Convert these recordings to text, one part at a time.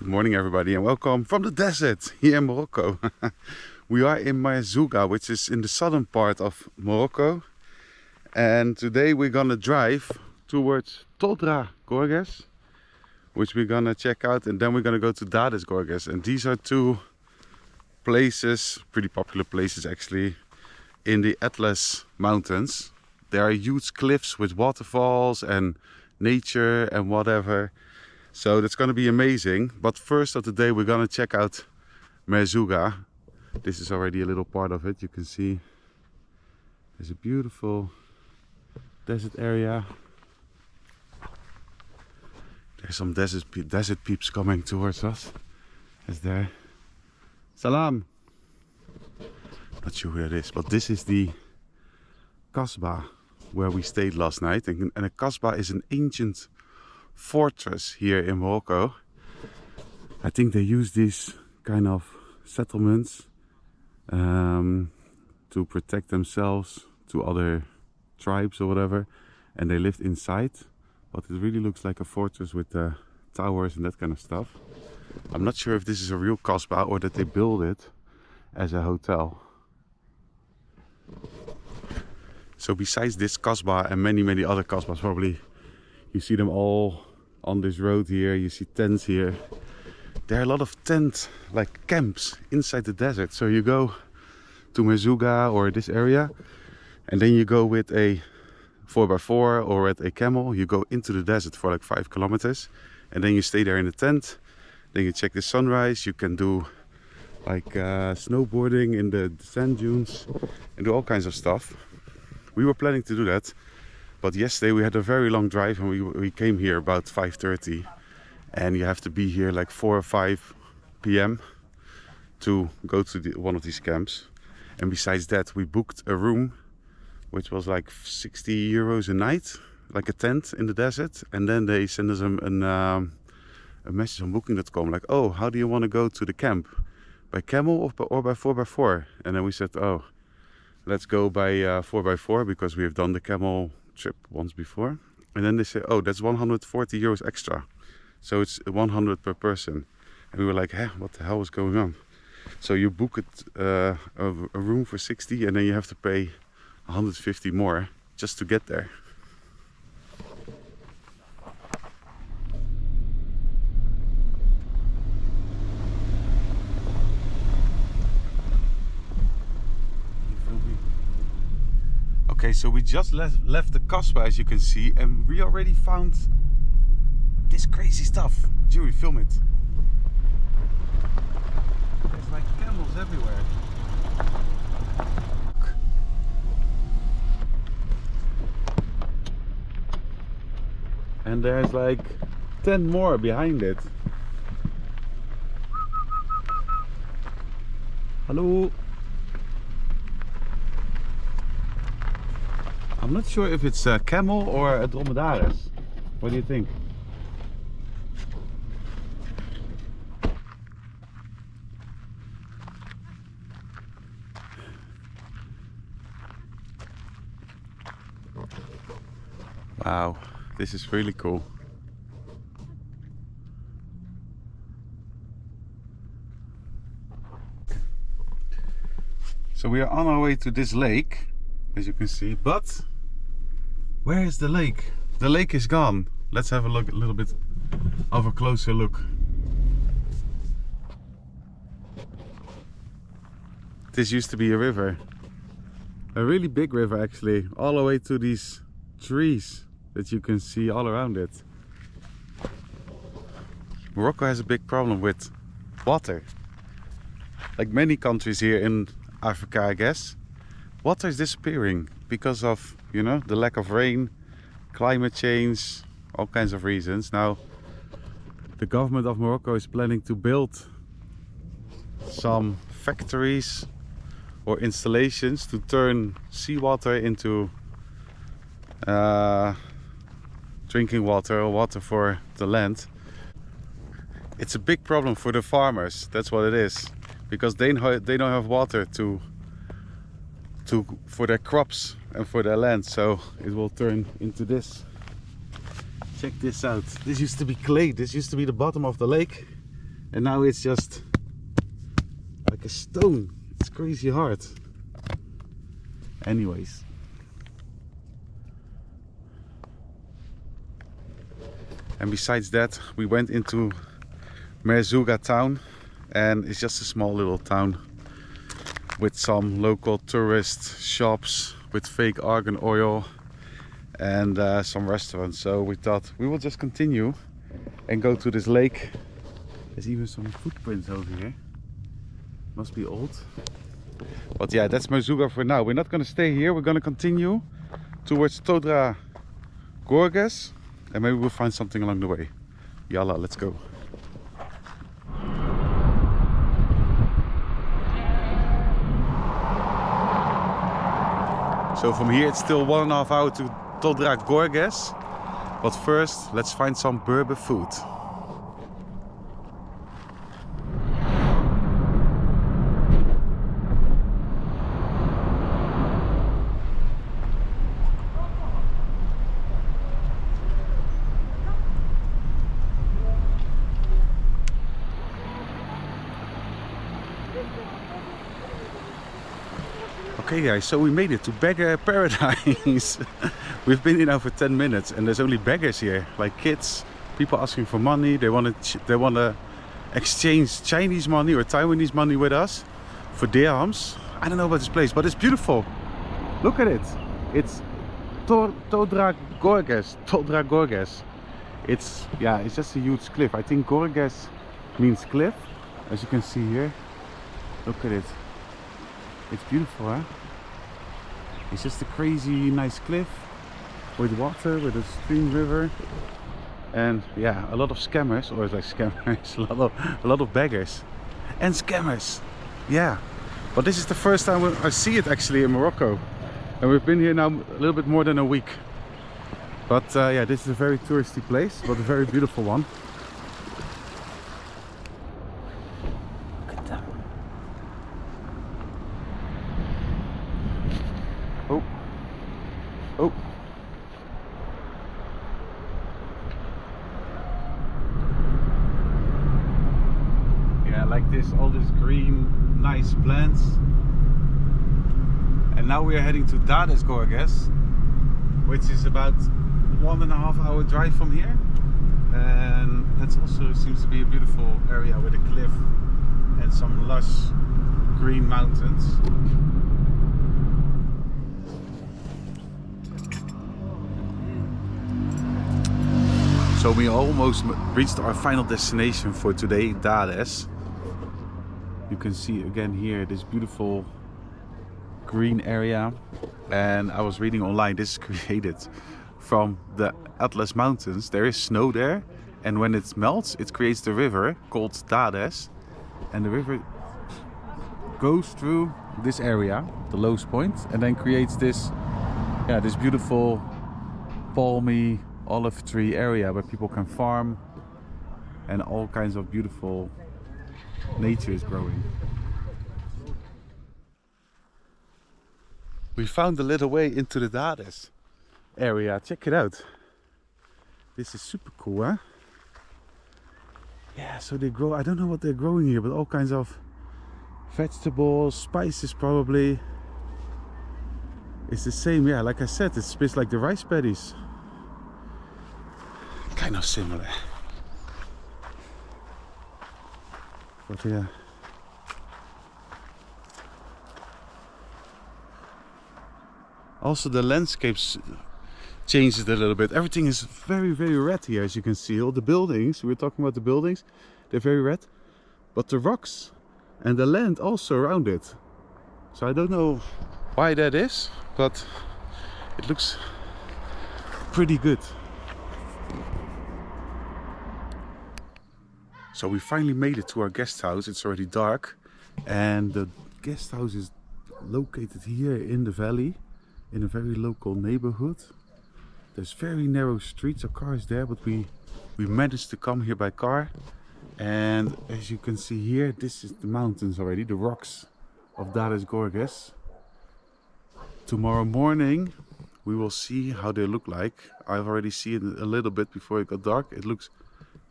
Good morning everybody and welcome from the desert here in Morocco. We are in Merzouga, which is in the southern part of Morocco. And today we're gonna drive towards Todra Gorges, which we're gonna check out, and then we're gonna go to Todra Gorges. And these are two places, pretty popular places actually, in the Atlas Mountains. There are huge cliffs with waterfalls and nature and whatever. So that's going to be amazing. But first of the day we're going to check out Merzouga. This is already a little part of it. You can see there's a beautiful desert area. There's some desert peeps coming towards us. Is there? Salam! Not sure who that is, but this is the Kasbah where we stayed last night. And a Kasbah is an ancient fortress here in Morocco. I think they use these kind of settlements to protect themselves to other tribes or whatever, and they lived inside, but it really looks like a fortress with towers and that kind of stuff. I'm not sure if this is a real Kasbah or that they build it as a hotel. So besides this Kasbah and many other Kasbahs, probably you see them all on this road here. You see tents here. There are a lot of tent like camps inside the desert. So you go to Merzouga or this area, and then you go with a 4x4 or with a camel. You go into the desert for like 5 kilometers, and then you stay there in the tent. Then you check the sunrise. You can do like snowboarding in the sand dunes and do all kinds of stuff. We were planning to do that, but yesterday we had a very long drive, and we came here about 5:30, and you have to be here like 4 or 5 p.m. to go to one of these camps. And besides that, we booked a room which was like 60 euros a night, like a tent in the desert. And then they send us a message on booking.com like, oh, how do you want to go to the camp? By camel or by 4x4? And then we said, oh, let's go by 4x4 because we have done the camel trip once before. And then they say, oh, that's 140 euros extra, so it's 100 per person. And we were like, huh, what the hell is going on? So you book it a room for 60, and then you have to pay 150 more just to get there. Okay, so we just left the Kasbah, as you can see, and we already found this crazy stuff. Jury, film it. There's like camels everywhere. And there's like 10 more behind it. Hello. I'm not sure if it's a camel or a dromedaris. What do you think? Wow, this is really cool. So we are on our way to this lake, as you can see, but where is the lake? The lake is gone. Let's have a look, a little bit of a closer look. This used to be a river, a really big river actually, all the way to these trees that you can see all around it. Morocco has a big problem with water, like many countries here in Africa, I guess. Water is disappearing because of, you know, the lack of rain, climate change, all kinds of reasons. Now, the government of Morocco is planning to build some factories or installations to turn seawater into drinking water or water for the land. It's a big problem for the farmers, that's what it is, because they don't have water for their crops and for their land, so it will turn into this. Check this out. This used to be clay. This used to be the bottom of the lake, and now it's just like a stone. It's crazy hard. Anyways, and besides that, we went into Merzouga town, and it's just a small little town with some local tourist shops with fake argan oil and some restaurants. So we thought we will just continue and go to this lake. There's even some footprints over here. Must be old. But yeah, that's Merzouga for now. We're not going to stay here. We're going to continue towards Todra, Gorges, and maybe we'll find something along the way. Yalla, let's go. So from here it's still 1.5 hours to Todra Gorges. But first, let's find some Berber food. Okay guys, so we made it to beggar paradise. We've been here now for 10 minutes and there's only beggars here, like kids, people asking for money. They want to exchange Chinese money or Taiwanese money with us for dirhams. I don't know about this place, but it's beautiful. Look at it. It's Todra Gorges. Todra Gorges. It's just a huge cliff. I think Gorges means cliff, as you can see here. Look at it. It's beautiful, huh? It's just a crazy nice cliff with water, with a stream river, and yeah, a lot of scammers, or like scammers, a lot of beggars and scammers. Yeah, but this is the first time I see it actually in Morocco, and we've been here now a little bit more than a week. But yeah, this is a very touristy place, but a very beautiful one. Oh. Yeah, like this, all this green, nice plants. And now we are heading to Gorges, which is about 1.5 hour drive from here. And that also seems to be a beautiful area with a cliff and some lush green mountains. So we almost reached our final destination for today, Gorges. You can see again here this beautiful green area, and I was reading online, this is created from the Atlas Mountains. There is snow there, and when it melts it creates the river called Gorges, and the river goes through this area, the lowest point, and then creates this this beautiful palmy olive tree area where people can farm, and all kinds of beautiful nature is growing. We found a little way into the Gorges area. Check it out. This is super cool, huh? Yeah, so they grow, I don't know what they're growing here, but all kinds of vegetables, spices probably. It's the same, yeah, like I said, it's just like the rice paddies. Kind of similar. But yeah. Also the landscapes changes a little bit. Everything is very, very red here, as you can see. All the buildings, we were talking about the buildings, they're very red. But the rocks and the land also around it. So I don't know why that is, but it looks pretty good. So we finally made it to our guest house. It's already dark, and the guest house is located here in the valley, in a very local neighborhood. There's very narrow streets, of cars there, but we managed to come here by car. And as you can see here, this is the mountains already, the rocks of Gorges. Tomorrow morning we will see how they look like. I've already seen it a little bit before it got dark. It looks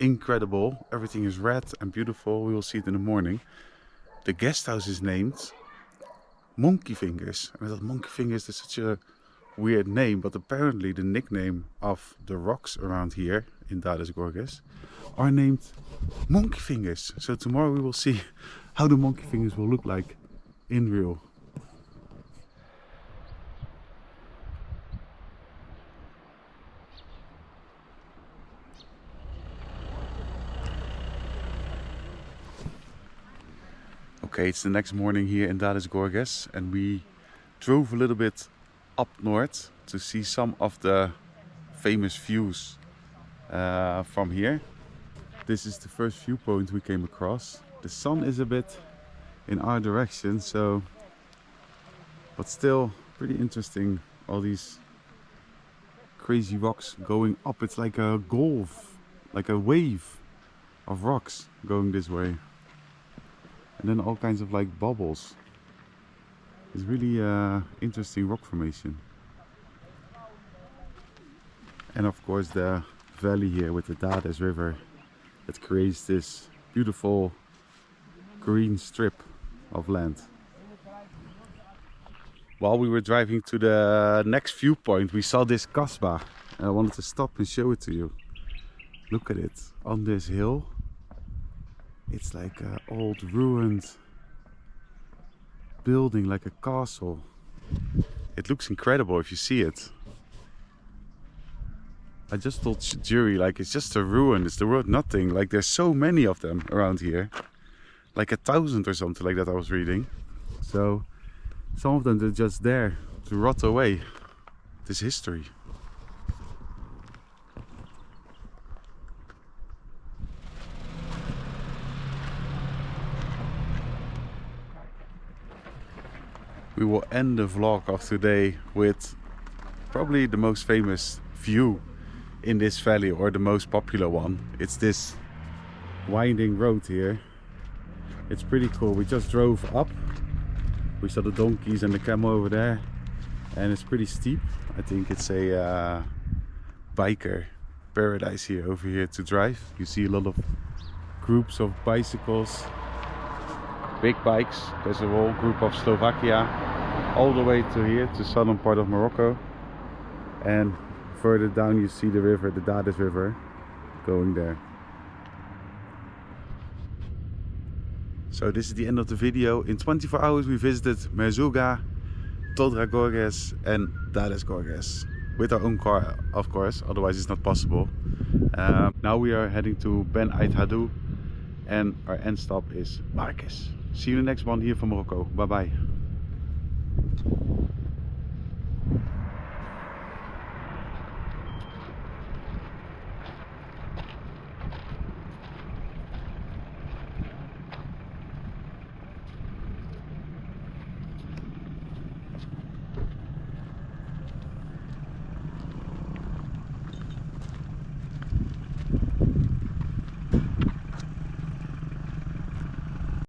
incredible. Everything is red and beautiful. We will see it in the morning. The guest house is named Monkey Fingers. And I thought Monkey Fingers is such a weird name, but apparently the nickname of the rocks around here in Gorges are named Monkey Fingers. So tomorrow we will see how the monkey fingers will look like in real. Okay, it's the next morning here in Gorges, and we drove a little bit up north to see some of the famous views from here. This is the first viewpoint we came across. The sun is a bit in our direction, so, but still pretty interesting. All these crazy rocks going up. It's like a gulf, like a wave of rocks going this way. And then all kinds of like bubbles. It's really interesting rock formation. And of course the valley here with the Todra river that creates this beautiful green strip of land. While we were driving to the next viewpoint, we saw this kasbah, and I wanted to stop and show it to you. Look at it on this hill. It's like an old ruined building, like a castle. It looks incredible if you see it. I just told Jury, like, it's just a ruin, it's the world nothing. Like, there's so many of them around here, like 1,000 or something like that I was reading. So some of them are just there to rot away. This history. We will end the vlog of today with probably the most famous view in this valley, or the most popular one. It's this winding road here. It's pretty cool. We just drove up. We saw the donkeys and the camel over there, and it's pretty steep. I think it's a biker paradise here over here to drive. You see a lot of groups of bicycles, big bikes. There's a whole group of Slovakia all the way to here, to southern part of Morocco. And further down you see the river, the Todra river, going there. So this is the end of the video. In 24 hours we visited Merzouga, Todra Gorges and Todra Gorges. With our own car, of course, otherwise it's not possible. Now we are heading to Ben Ait Hadou, and our end stop is Marrakech. See you in the next one here from Morocco. Bye bye.